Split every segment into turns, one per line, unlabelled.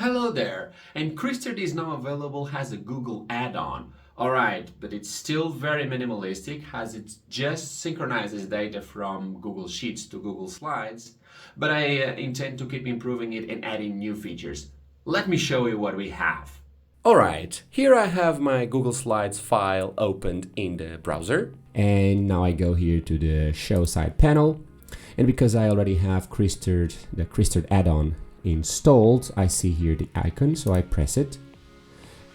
Hello there, and Crystord is now available as a Google add-on. Alright, but it's still very minimalistic as it just synchronizes data from Google Sheets to Google Slides, but I intend to keep improving it and adding new features. Let me show you what we have.
Alright, here I have my Google Slides file opened in the browser. And now I go here to the Show Side panel. And because I already have the Crystord add-on installed, I see here the icon, so I press it.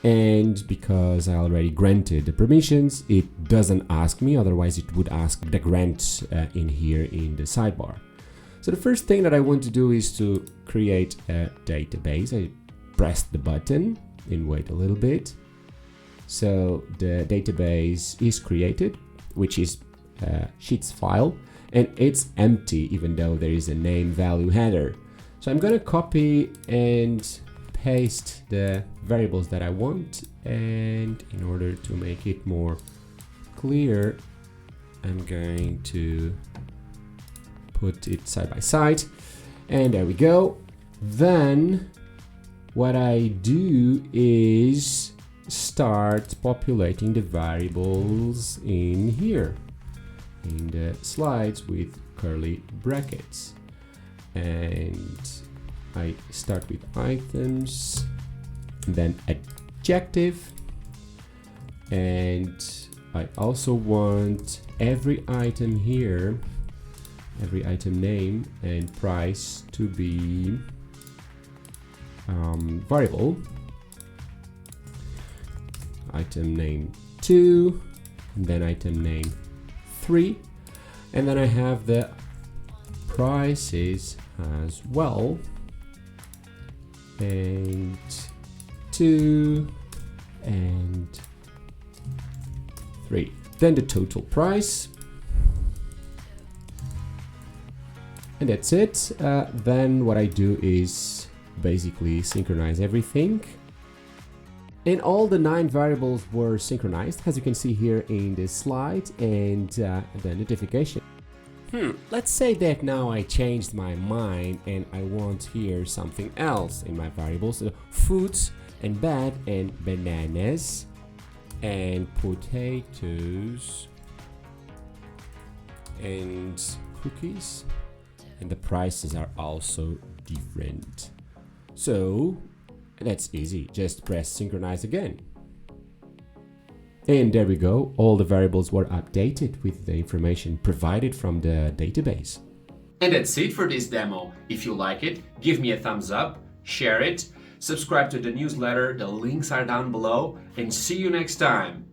And because I already granted the permissions, it doesn't ask me, otherwise it would ask the grant in here in the sidebar. So the first thing that I want to do is to create a database. I press the button and wait a little bit. So the database is created, which is a Sheets file, and it's empty even though there is a name value header. So I'm going to copy and paste the variables that I want, and in order to make it more clear, I'm going to put it side by side, and there we go. Then what I do is start populating the variables in here in the slides with curly brackets. And I start with items, then adjective, and I also want every item here, every item name and price to be variable. Item name 2, and then item name 3, and then I have the prices as well, and 2 and 3, then the total price, and that's it. Then what I do is basically synchronize everything, and all the 9 variables were synchronized, as you can see here in this slide, and the notification. Let's say that now I changed my mind and I want here something else in my variables, foods and bed and bananas and potatoes and cookies, and the prices are also different. So that's easy, just press synchronize again. And there we go, all the variables were updated with the information provided from the database.
And that's it for this demo. If you like it, give me a thumbs up, share it, subscribe to the newsletter, the links are down below, and see you next time.